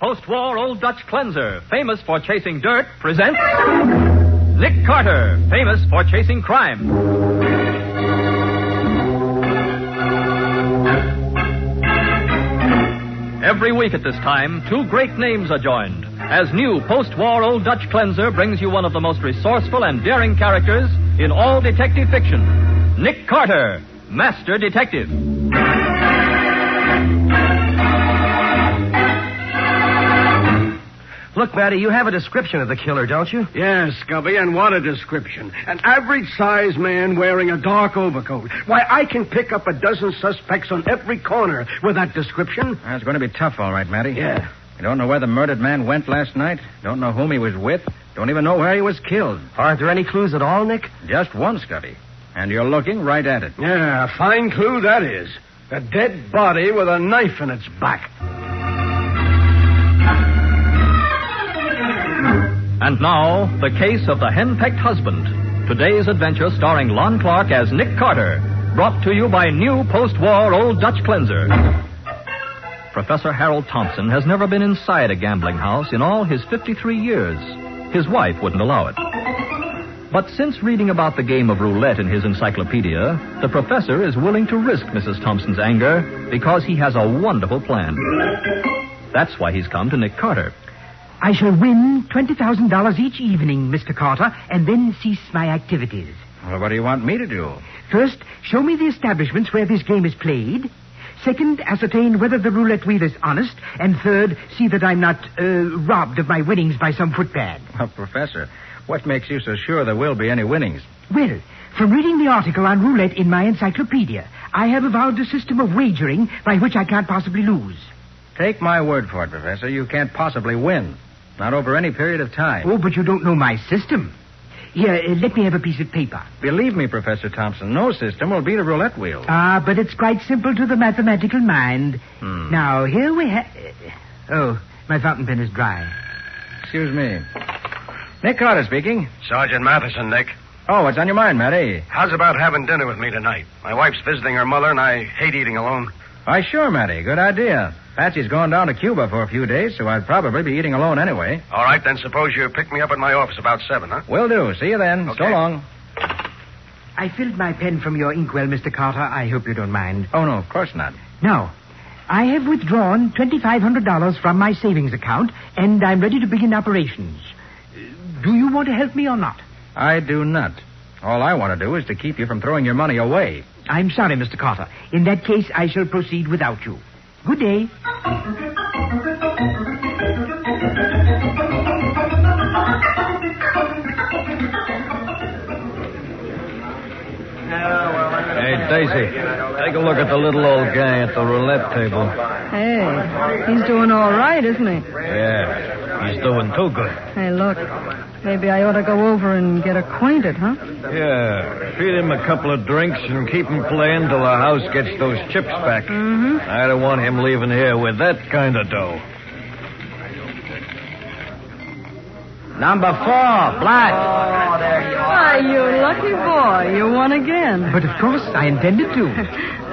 Post-war Old Dutch cleanser, famous for chasing dirt, presents Nick Carter, famous for chasing crime. Every week at this time, two great names are joined as new post-war Old Dutch cleanser brings you one of the most resourceful and daring characters in all detective fiction, Nick Carter, Master Detective. Look, Matty, you have a description of the killer, don't you? Yes, Scubby, and what a description. An average-sized man wearing a dark overcoat. Why, I can pick up a dozen suspects on every corner with that description. That's going to be tough, all right, Matty. Yeah. You don't know where the murdered man went last night? Don't know whom he was with? Don't even know where he was killed? Aren't there any clues at all, Nick? Just one, Scubby. And you're looking right at it. Yeah, a fine clue that is. A dead body with a knife in its back. And now, the case of the henpecked husband. Today's adventure starring Lon Clark as Nick Carter. Brought to you by new post-war Old Dutch cleanser. Professor Harold Thompson has never been inside a gambling house in all his 53 years. His wife wouldn't allow it. But since reading about the game of roulette in his encyclopedia, the professor is willing to risk Mrs. Thompson's anger because he has a wonderful plan. That's why he's come to Nick Carter. I shall win $20,000 each evening, Mr. Carter, and then cease my activities. Well, what do you want me to do? First, show me the establishments where this game is played. Second, ascertain whether the roulette wheel is honest. And third, see that I'm not robbed of my winnings by some footpad. Oh, Professor, what makes you so sure there will be any winnings? Well, from reading the article on roulette in my encyclopedia, I have evolved a system of wagering by which I can't possibly lose. Take my word for it, Professor. You can't possibly win. Not over any period of time. Oh, but you don't know my system. Here, let me have a piece of paper. Believe me, Professor Thompson, no system will beat a roulette wheel. Ah, but it's quite simple to the mathematical mind. Now, here we have... Oh, my fountain pen is dry. Excuse me. Nick Carter speaking. Sergeant Mathison, Nick. Oh, what's on your mind, Matty? How's about having dinner with me tonight? My wife's visiting her mother, and I hate eating alone. Why, sure, Matty. Good idea. Patsy's going down to Cuba for a few days, so I'd probably be eating alone anyway. All right, then suppose you pick me up at my office about 7, huh? Will do. See you then. Okay. So long. I filled my pen from your inkwell, Mr. Carter. I hope you don't mind. Oh, no, of course not. Now, I have withdrawn $2,500 from my savings account, and I'm ready to begin operations. Do you want to help me or not? I do not. All I want to do is to keep you from throwing your money away. I'm sorry, Mr. Carter. In that case, I shall proceed without you. Good day. Hey, Daisy, take a look at the little old guy at the roulette table. Hey, he's doing all right, isn't he? Yeah, he's doing too good. Hey, look, maybe I ought to go over and get acquainted, huh? Yeah, feed him a couple of drinks and keep him playing till the house gets those chips back. Mm-hmm. I don't want him leaving here with that kind of dough. Number 4, black. Oh, there you are. Why, you lucky boy. You won again. But of course, I intended to.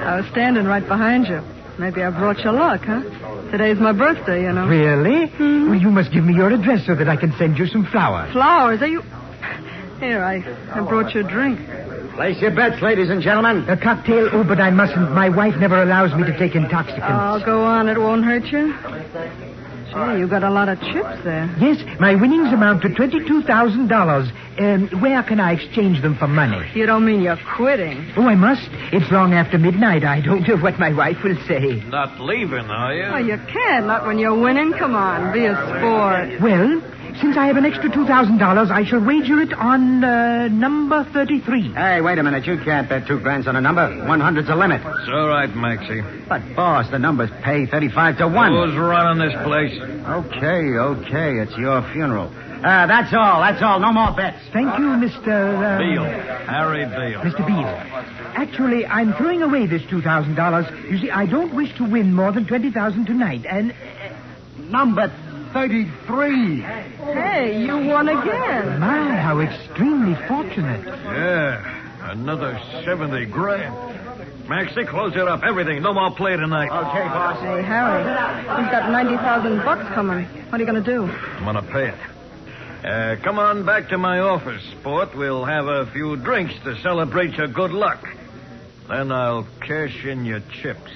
I was standing right behind you. Maybe I brought you luck, huh? Today's my birthday, you know. Really? Mm-hmm. Well, you must give me your address so that I can send you some flowers. Flowers? Are you... Here, I brought you a drink. Place your bets, ladies and gentlemen. A cocktail? Oh, but I mustn't. My wife never allows me to take intoxicants. Oh, go on. It won't hurt you. Gee, you got a lot of chips there. Yes, my winnings amount to $22,000. Where can I exchange them for money? You don't mean you're quitting? Oh, I must. It's long after midnight. I don't know what my wife will say. Not leaving, are you? Oh, you can't. Not when you're winning. Come on, be a sport. Well, since I have an extra $2,000, I shall wager it on number 33. Hey, wait a minute. You can't bet $2,000 on a number. 100's the limit. It's all right, Maxie. But, boss, the numbers pay 35 to 1. Who's running this place? Okay. It's your funeral. That's all. No more bets. Thank you, Mr. Beale. Harry Beale. Mr. Beale. Actually, I'm throwing away this $2,000. You see, I don't wish to win more than $20,000 tonight. And Number 33. Hey, you won again. my, how extremely fortunate. Yeah, another 70 grand. Maxie, close it up. Everything. No more play tonight. Okay, boss. Hey, Harry, you've got $90,000 coming. What are you going to do? I'm going to pay it. Come on back to my office, Sport. We'll have a few drinks to celebrate your good luck. Then I'll cash in your chips.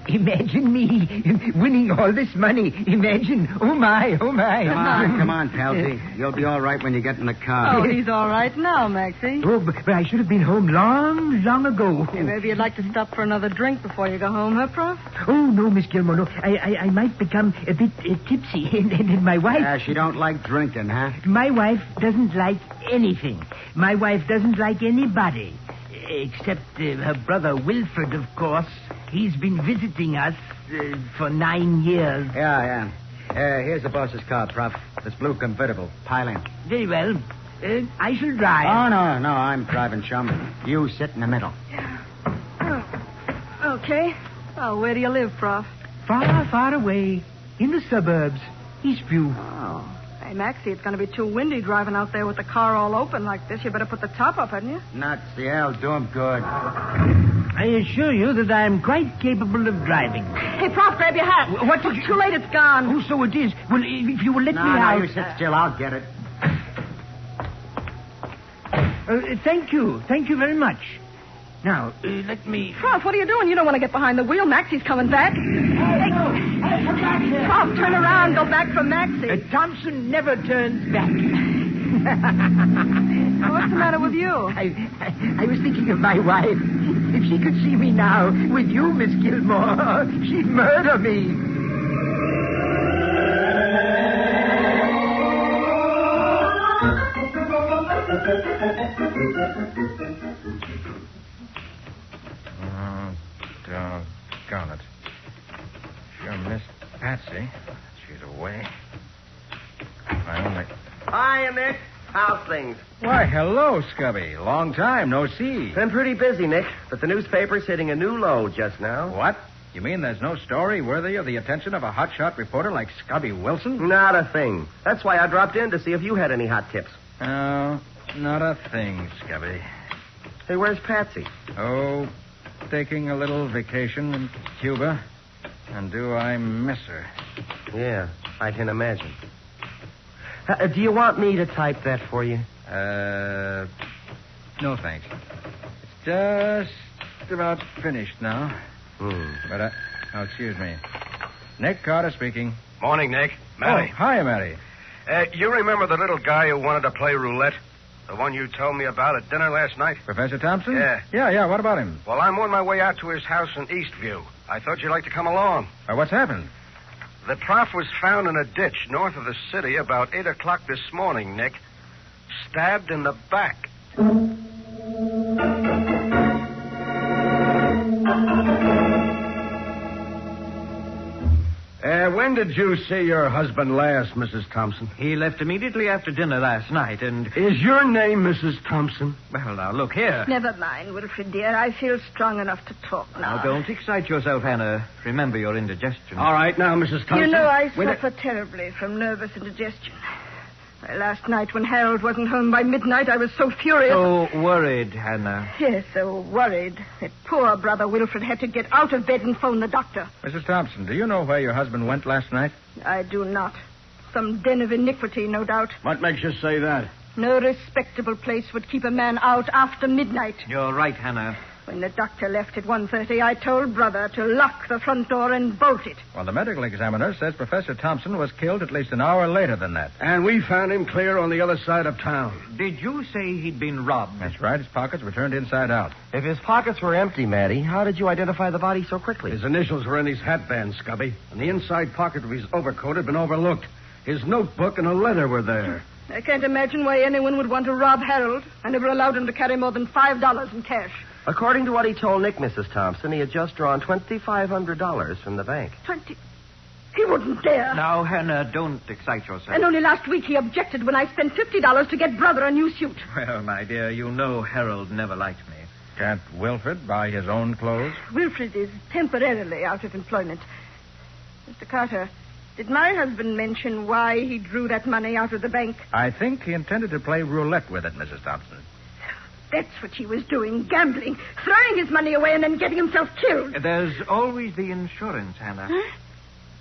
Imagine me winning all this money. Imagine. Oh, my. Come on, Palsy. You'll be all right when you get in the car. Oh, he's all right now, Maxie. Oh, but I should have been home long ago. Hey, maybe you'd like to stop for another drink before you go home, huh, Prof? Oh, no, Miss Gilmore, no. I might become a bit tipsy. And my wife... She don't like drinking, huh? My wife doesn't like anything. My wife doesn't like anybody. Except her brother Wilfred, of course. He's been visiting us for 9 years. Yeah. Here's the boss's car, Prof. This blue convertible. Pile in. Very well. I shall drive. Oh, no, I'm driving, chum. You sit in the middle. Okay. Oh, where do you live, Prof? Far away. In the suburbs. Eastview. Oh. Hey, Maxie, it's going to be too windy driving out there with the car all open like this. You better put the top up, hadn't you? Nuts. Yeah, I'll do him good. I assure you that I am quite capable of driving. Hey, Prof, grab your hat. What did you... Too late, it's gone. Oh, so it is. Well, if you will let me No, out... you sit still. I'll get it. Thank you. Thank you very much. Now, let me... Prof, what are you doing? You don't want to get behind the wheel. Maxie's coming back. Hey, come back here. Prof, turn around. Go back for Maxie. Thompson never turns back. What's the matter with you? I was thinking of my wife. If she could see me now with you, Miss Gilmore, she'd murder me. Doggone it. Sure missed Patsy. She's away. I only... Hiya, Nick. How's things? Why, hello, Scubby. Long time, no see. Been pretty busy, Nick, but the newspaper's hitting a new low just now. What? You mean there's no story worthy of the attention of a hotshot reporter like Scubby Wilson? Not a thing. That's why I dropped in to see if you had any hot tips. No, not a thing, Scubby. Hey, where's Patsy? Oh, taking a little vacation in Cuba. And do I miss her? Yeah, I can imagine. Do you want me to type that for you? No, thanks. It's just about finished now. But, excuse me. Nick Carter speaking. Morning, Nick. Matty. Oh, hi, Matty. You remember the little guy who wanted to play roulette? The one you told me about at dinner last night? Professor Thompson? Yeah. Yeah, what about him? Well, I'm on my way out to his house in Eastview. I thought you'd like to come along. What's happened? The prof was found in a ditch north of the city about 8 o'clock this morning, Nick. Stabbed in the back. When did you see your husband last, Mrs. Thompson? He left immediately after dinner last night, and... Is your name Mrs. Thompson? Well, now, look here. Never mind, Wilfred, dear. I feel strong enough to talk now. Now, don't excite yourself, Hannah. Remember your indigestion. All right, now, Mrs. Thompson. You know, I suffer terribly from nervous indigestion. Last night, when Harold wasn't home by midnight, I was so furious. So worried, Hannah. Yes, so worried. That poor brother Wilfred had to get out of bed and phone the doctor. Mrs. Thompson, do you know where your husband went last night? I do not. Some den of iniquity, no doubt. What makes you say that? No respectable place would keep a man out after midnight. You're right, Hannah. When the doctor left at 1:30, I told Brother to lock the front door and bolt it. Well, the medical examiner says Professor Thompson was killed at least an hour later than that. And we found him clear on the other side of town. Did you say he'd been robbed? That's right. His pockets were turned inside out. If his pockets were empty, Matty, how did you identify the body so quickly? His initials were in his hatband, Scubby, and the inside pocket of his overcoat had been overlooked. His notebook and a letter were there. I can't imagine why anyone would want to rob Harold. I never allowed him to carry more than $5 in cash. According to what he told Nick, Mrs. Thompson, he had just drawn $2,500 from the bank. 20? He wouldn't dare. Now, Hannah, don't excite yourself. And only last week he objected when I spent $50 to get Brother a new suit. Well, my dear, you know Harold never liked me. Can't Wilfred buy his own clothes? Wilfred is temporarily out of employment. Mr. Carter, Did my husband mention why he drew that money out of the bank? I think he intended to play roulette with it, Mrs. Thompson. That's what he was doing, gambling, throwing his money away and then getting himself killed. There's always the insurance, Hannah.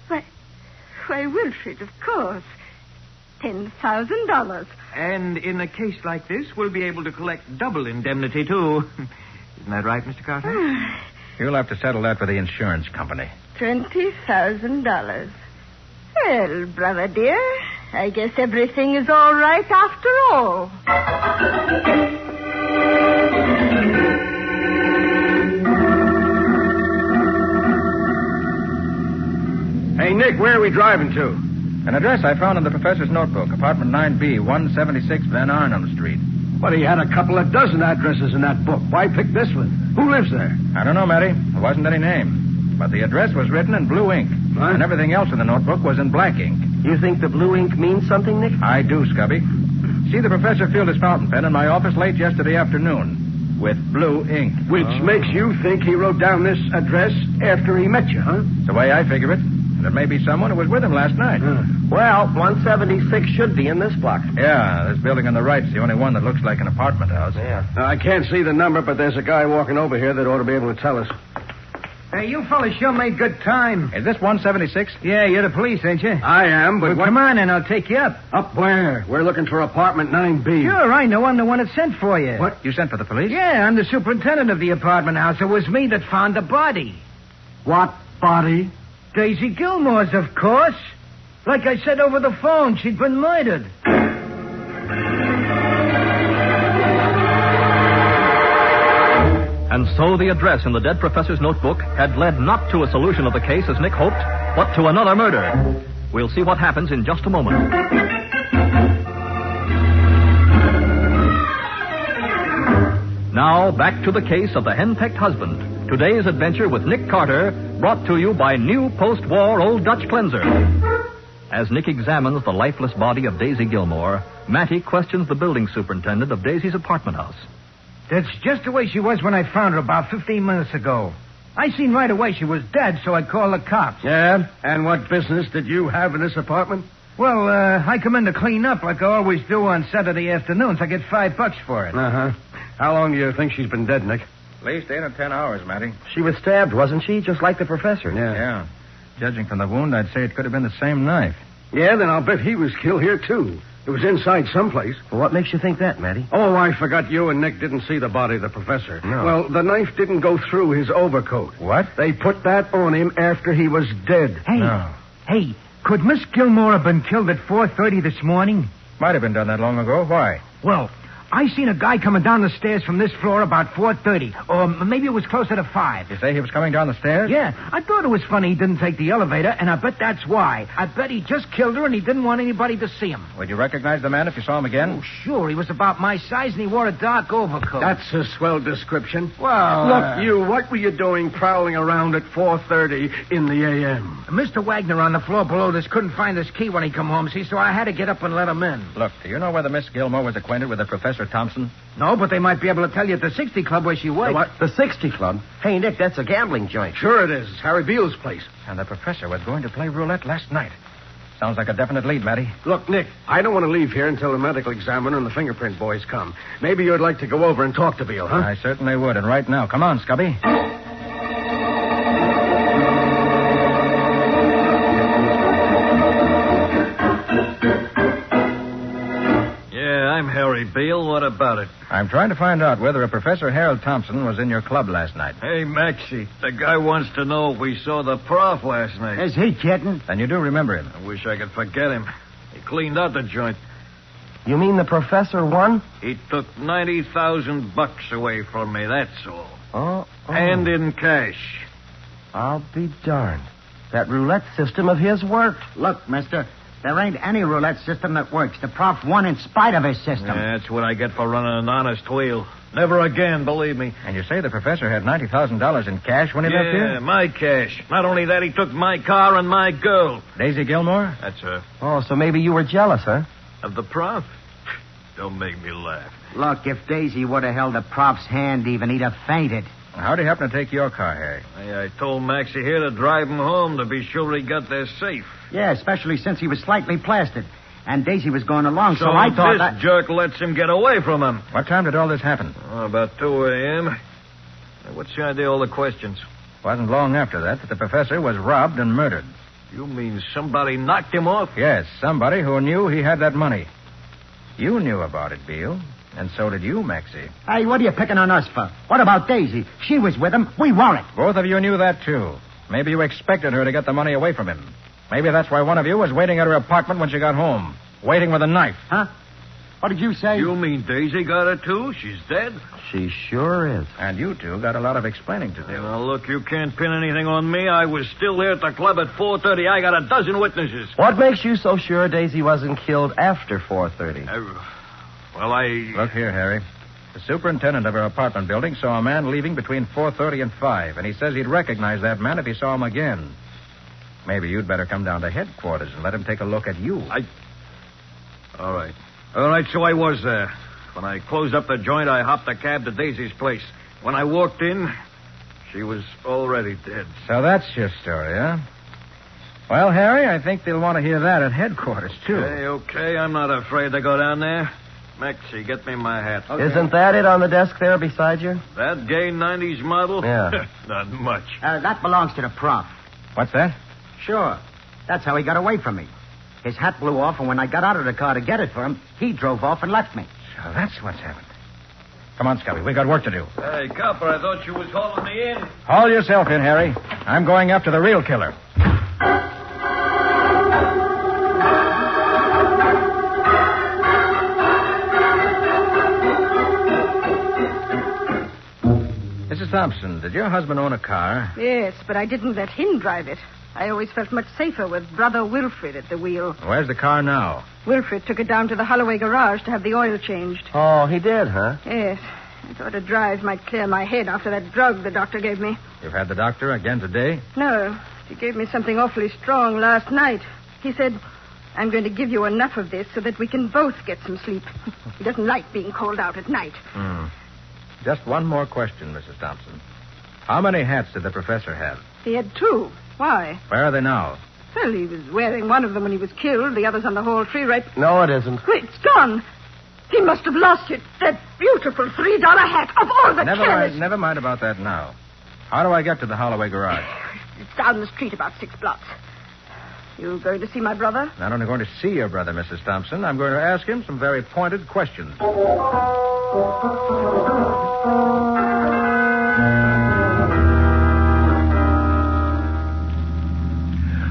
Huh? Why, Wilfred, of course. $10,000. And in a case like this, we'll be able to collect double indemnity, too. Isn't that right, Mr. Carter? You'll have to settle that with the insurance company. $20,000. Well, brother dear, I guess everything is all right after all. Hey, Nick, where are we driving to? An address I found in the professor's notebook, apartment 9B, 176 Van Arnhem Street. But he had a couple of dozen addresses in that book. Why pick this one? Who lives there? I don't know, Matty. There wasn't any name. But the address was written in blue ink. What? And everything else in the notebook was in black ink. You think the blue ink means something, Nick? I do, Scubby. See, the professor filled his fountain pen in my office late yesterday afternoon with blue ink. Which makes you think he wrote down this address after he met you, huh? It's the way I figure it. And it may be someone who was with him last night. Well, 176 should be in this block. Yeah, this building on the right's the only one that looks like an apartment house. Yeah. Now, I can't see the number, but there's a guy walking over here that ought to be able to tell us. Hey, you fellas sure made good time. Is this 176? Yeah, you're the police, ain't you? I am, but Well, come on, and I'll take you up. Up where? We're looking for apartment 9B. Sure, I know. I'm the one that sent for you. What? You sent for the police? Yeah, I'm the superintendent of the apartment house. It was me that found the body. What body? Daisy Gilmore's, of course. Like I said over the phone, she'd been murdered. And so the address in the dead professor's notebook had led not to a solution of the case as Nick hoped, but to another murder. We'll see what happens in just a moment. Now, back to the case of the henpecked husband. Today's adventure with Nick Carter, brought to you by new post-war Old Dutch cleanser. As Nick examines the lifeless body of Daisy Gilmore, Matty questions the building superintendent of Daisy's apartment house. That's just the way she was when I found her about 15 minutes ago. I seen right away she was dead, so I called the cops. Yeah? And what business did you have in this apartment? Well, I come in to clean up like I always do on Saturday afternoons. I get $5 for it. Uh-huh. How long do you think she's been dead, Nick? At least 8 or 10 hours, Matty. She was stabbed, wasn't she? Just like the professor. Yeah. Judging from the wound, I'd say it could have been the same knife. Yeah, then I'll bet he was killed here, too. It was inside someplace. Well, what makes you think that, Matty? Oh, I forgot you and Nick didn't see the body of the professor. No. Well, the knife didn't go through his overcoat. What? They put that on him after he was dead. Hey, could Miss Gilmore have been killed at 4:30 this morning? Might have been done that long ago. Why? Well, I seen a guy coming down the stairs from this floor about 4:30. Or maybe it was closer to 5. You say he was coming down the stairs? Yeah, I thought it was funny he didn't take the elevator, and I bet that's why. I bet he just killed her and he didn't want anybody to see him. Would you recognize the man if you saw him again? Oh, sure. He was about my size and he wore a dark overcoat. That's a swell description. Well, Look, you, what were you doing prowling around at 4:30 in the a.m.? Mr. Wagner on the floor below this couldn't find his key when he come home, see, so I had to get up and let him in. Look, do you know whether Miss Gilmore was acquainted with a Professor Thompson? No, but they might be able to tell you at the 60 Club where she worked. The what? The 60 Club? Hey, Nick, that's a gambling joint. Sure it is. It's Harry Beale's place. And the professor was going to play roulette last night. Sounds like a definite lead, Matty. Look, Nick, I don't want to leave here until the medical examiner and the fingerprint boys come. Maybe you'd like to go over and talk to Beale, huh? I certainly would, and right now. Come on, Scubby. I'm Harry Beale. What about it? I'm trying to find out whether a Professor Harold Thompson was in your club last night. Hey, Maxie, the guy wants to know if we saw the prof last night. Is he kidding? Then you do remember him. I wish I could forget him. He cleaned out the joint. You mean the professor won? He took $90,000 away from me, that's all. Oh. And in cash. I'll be darned. That roulette system of his worked. Look, mister, there ain't any roulette system that works. The prof won in spite of his system. Yeah, that's what I get for running an honest wheel. Never again, believe me. And you say the professor had $90,000 in cash when he left here? Yeah, my cash. Not only that, he took my car and my girl. Daisy Gilmore? That's her. Oh, so maybe you were jealous, huh? Of the prof? Don't make me laugh. Look, if Daisy would have held the prof's hand even, he'd have fainted. How'd he happen to take your car, Harry? I told Maxie here to drive him home to be sure he got there safe. Yeah, especially since he was slightly plastered. And Daisy was going along, so I this thought jerk lets him get away from him. What time did all this happen? About 2 a.m. What's the idea of all the questions? Wasn't long after that the professor was robbed and murdered. You mean somebody knocked him off? Yes, somebody who knew he had that money. You knew about it, Beale. And so did you, Maxie. Hey, what are you picking on us for? What about Daisy? She was with him. We weren't. Both of you knew that, too. Maybe you expected her to get the money away from him. Maybe that's why one of you was waiting at her apartment when she got home. Waiting with a knife. Huh? What did you say? You mean Daisy got her, too? She's dead? She sure is. And you two got a lot of explaining to do. Now, look, you can't pin anything on me. I was still there at the club at 4:30. I got a dozen witnesses. What makes you so sure Daisy wasn't killed after 4:30? Look here, Harry. The superintendent of her apartment building saw a man leaving between 4:30 and 5, and he says he'd recognize that man if he saw him again. Maybe you'd better come down to headquarters and let him take a look at you. All right. All right, so I was there. When I closed up the joint, I hopped a cab to Daisy's place. When I walked in, she was already dead. So that's your story, huh? Well, Harry, I think they'll want to hear that at headquarters, too. Okay. I'm not afraid to go down there. Maxie, get me my hat. Okay. Isn't that it on the desk there beside you? That gay 90s model? Yeah. Not much. That belongs to the prof. What's that? Sure. That's how he got away from me. His hat blew off, and when I got out of the car to get it for him, he drove off and left me. So that's what's happened. Come on, Scubby. We got work to do. Hey, copper, I thought you was hauling me in. Haul yourself in, Harry. I'm going after the real killer. Mrs. Thompson, did your husband own a car? Yes, but I didn't let him drive it. I always felt much safer with Brother Wilfred at the wheel. Where's the car now? Wilfred took it down to the Holloway garage to have the oil changed. Oh, he did, huh? Yes. I thought a drive might clear my head after that drug the doctor gave me. You've had the doctor again today? No. He gave me something awfully strong last night. He said, I'm going to give you enough of this so that we can both get some sleep. He doesn't like being called out at night. Just one more question, Mrs. Thompson. How many hats did the professor have? He had 2. Why? Where are they now? Well, he was wearing one of them when he was killed. The other's on the hall tree right... No, it isn't. It's gone. He must have lost it. That beautiful $3 hat of all the careless... Never mind about that now. How do I get to the Holloway garage? It's down the street about 6 blocks. You going to see my brother? Not only going to see your brother, Mrs. Thompson, I'm going to ask him some very pointed questions.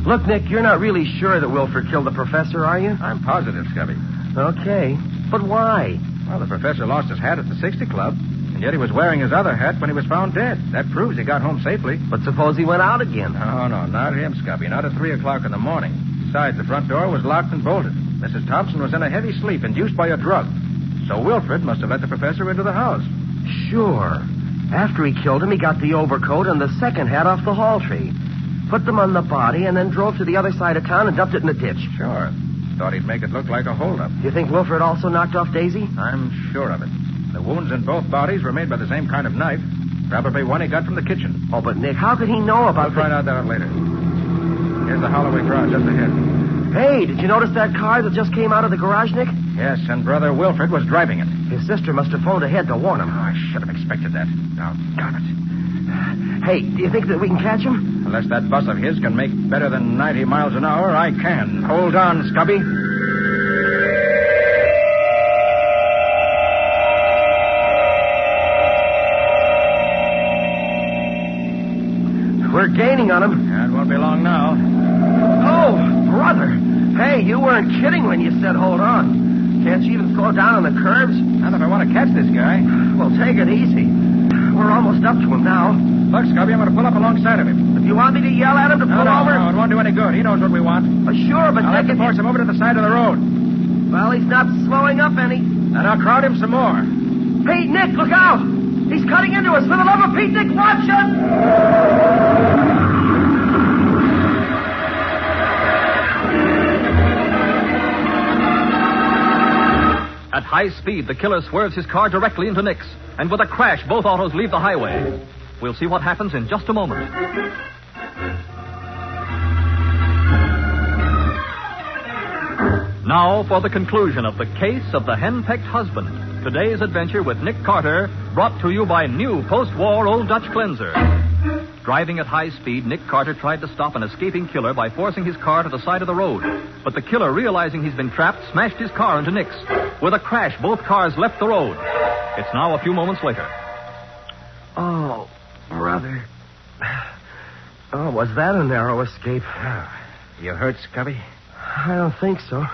Look, Nick, you're not really sure that Wilfred killed the professor, are you? I'm positive, Scubby. Okay. But why? Well, the professor lost his hat at the 60 Club, and yet he was wearing his other hat when he was found dead. That proves he got home safely. But suppose he went out again? Oh, no, not him, Scubby. Not at 3 o'clock in the morning. Besides, the front door was locked and bolted. Mrs. Thompson was in a heavy sleep induced by a drug. So Wilfred must have let the professor into the house. Sure. After he killed him, he got the overcoat and the second hat off the hall tree. Put them on the body and then drove to the other side of town and dumped it in the ditch. Sure. Thought he'd make it look like a holdup. You think Wilfred also knocked off Daisy? I'm sure of it. The wounds in both bodies were made by the same kind of knife. Probably one he got from the kitchen. Oh, but Nick, how could he know about... We'll find out that later. Here's the Holloway garage just ahead. Hey, did you notice that car that just came out of the garage, Nick? Yes, and Brother Wilfred was driving it. His sister must have phoned ahead to warn him. Oh, I should have expected that. Now, darn it. Hey, do you think that we can catch him? Unless that bus of his can make better than 90 miles an hour, I can. Hold on, Scubby. We're gaining on him. Yeah, it won't be long now. Oh, brother. Hey, you weren't kidding when you said hold on. Can't you even slow down on the curbs? Not if I want to catch this guy. Well, take it easy. We're almost up to him now. Look, Scubby, I'm going to pull up alongside of him. If you want me to yell at him to pull over? No, it won't do any good. He knows what we want. Sure, but I'll have to force him over to the side of the road. Well, he's not slowing up any. And I'll crowd him some more. Hey, Nick, look out! He's cutting into us. For the love of Pete, Nick, watch it! At high speed, the killer swerves his car directly into Nick's, and with a crash, both autos leave the highway. We'll see what happens in just a moment. Now for the conclusion of the case of the henpecked husband. Today's adventure with Nick Carter, brought to you by new post-war Old Dutch cleanser. Driving at high speed, Nick Carter tried to stop an escaping killer by forcing his car to the side of the road. But the killer, realizing he's been trapped, smashed his car into Nick's. With a crash, both cars left the road. It's now a few moments later. Oh, brother. Oh, was that a narrow escape? You hurt, Scubby? I don't think so.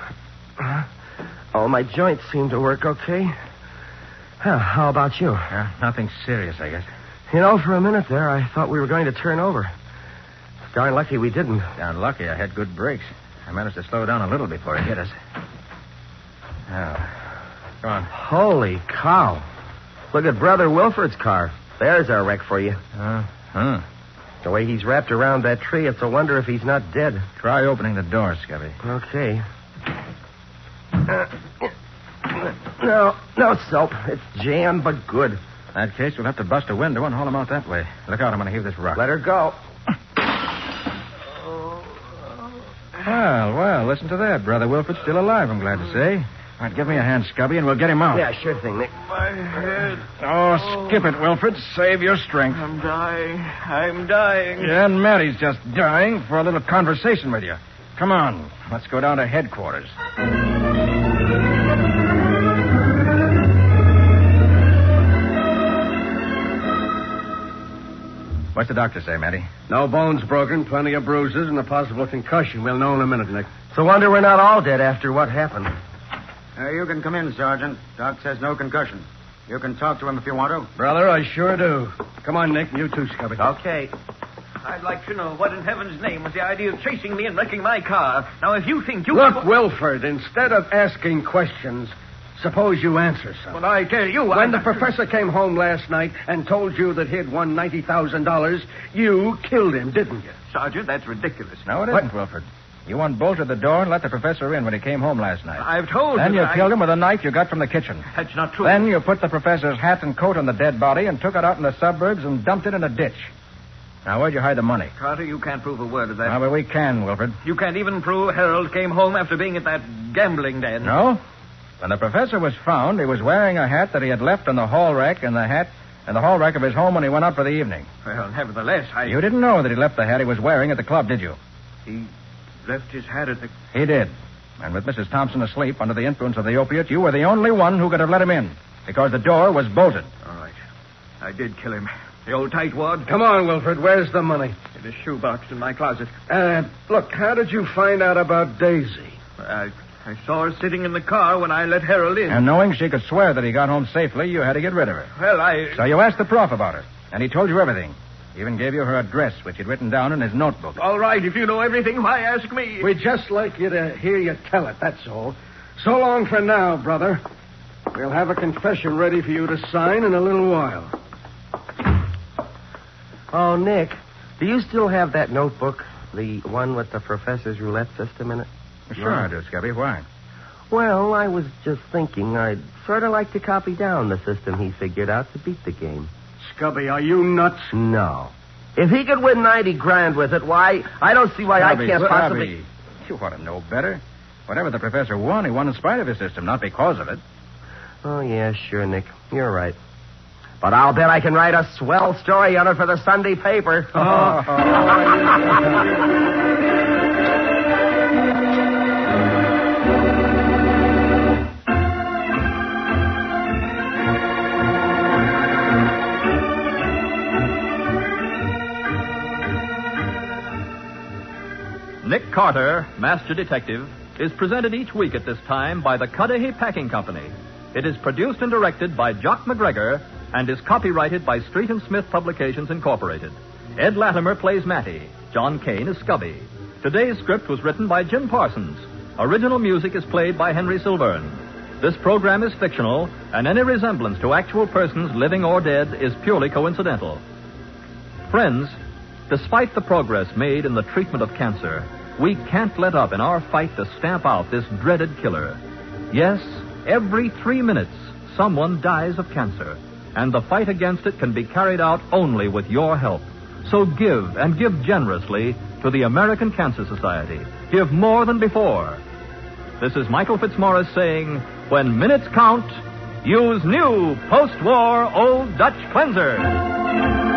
All my joints seem to work okay. How about you? Nothing serious, I guess. You know, for a minute there, I thought we were going to turn over. Darn lucky we didn't. Darn lucky I had good brakes. I managed to slow down a little before he hit us. Now, come on. Holy cow. Look at Brother Wilford's car. There's our wreck for you. The way he's wrapped around that tree, it's a wonder if he's not dead. Try opening the door, Scubby. Okay. No soap. It's jammed, but good. In that case, we'll have to bust a window and haul him out that way. Look out, I'm going to heave this rock. Let her go. Well, listen to that. Brother Wilford's still alive, I'm glad to say. All right, give me a hand, Scubby, and we'll get him out. Yeah, sure thing, Nick. My head. Oh, skip it, Wilford. Save your strength. I'm dying. Yeah, and Mattie's just dying for a little conversation with you. Come on, let's go down to headquarters. What's the doctor say, Matty? No bones broken, plenty of bruises, and a possible concussion. We'll know in a minute, Nick. It's a wonder we're not all dead after what happened. You can come in, Sergeant. Doc says no concussion. You can talk to him if you want to. Brother, I sure do. Come on, Nick. You too, Scubby. Okay. I'd like to know what in heaven's name was the idea of chasing me and wrecking my car. Now, if you think you... Look, Wilford, instead of asking questions, suppose you answer some. Well, I tell you... When the professor came home last night and told you that he'd won $90,000, you killed him, didn't you? Sergeant, that's ridiculous. No, it isn't, Wilford. You unbolted the door and let the professor in when he came home last night. I've told Then you... you killed him with a knife you got from the kitchen. That's not true. Then you put the professor's hat and coat on the dead body and took it out in the suburbs and dumped it in a ditch. Now, where'd you hide the money? Carter, you can't prove a word of that. Well, but we can, Wilford. You can't even prove Harold came home after being at that gambling den. No? When the professor was found, he was wearing a hat that he had left on the hall rack and the hall rack of his home when he went out for the evening. Well, nevertheless, You didn't know that he left the hat he was wearing at the club, did you? He left his hat at the... He did. And with Mrs. Thompson asleep under the influence of the opiate, you were the only one who could have let him in, because the door was bolted. All right. I did kill him. The old tightwad. Come on, Wilford. Where's the money? In a shoebox in my closet. Look, how did you find out about Daisy? I saw her sitting in the car when I let Harold in. And knowing she could swear that he got home safely, you had to get rid of her. Well, So you asked the prof about her, and he told you everything. He even gave you her address, which he'd written down in his notebook. All right, if you know everything, why ask me? We'd just like you to hear you tell it, that's all. So long for now, brother. We'll have a confession ready for you to sign in a little while. Oh, Nick, do you still have that notebook? The one with the professor's roulette system in it? Sure I do, Scubby. Why? Well, I was just thinking I'd sort of like to copy down the system he figured out to beat the game. Scubby, are you nuts? No. If he could win $90,000 with it, why, I don't see why Scubby, I can't possibly... Scubby. You ought to know better. Whatever the professor won, he won in spite of his system, not because of it. Oh, yeah, sure, Nick. You're right. But I'll bet I can write a swell story on it for the Sunday paper. Nick Carter, Master Detective, is presented each week at this time by the Cudahy Packing Company. It is produced and directed by Jock McGregor and is copyrighted by Street and Smith Publications, Incorporated. Ed Latimer plays Matty. John Kane is Scubby. Today's script was written by Jim Parsons. Original music is played by Henry Silverne. This program is fictional, and any resemblance to actual persons, living or dead, is purely coincidental. Friends, despite the progress made in the treatment of cancer, we can't let up in our fight to stamp out this dreaded killer. Yes, every 3 minutes, someone dies of cancer. and the fight against it can be carried out only with your help. So give, and give generously, to the American Cancer Society. Give more than before. This is Michael Fitzmaurice saying, when minutes count, use new post-war Old Dutch Cleanser.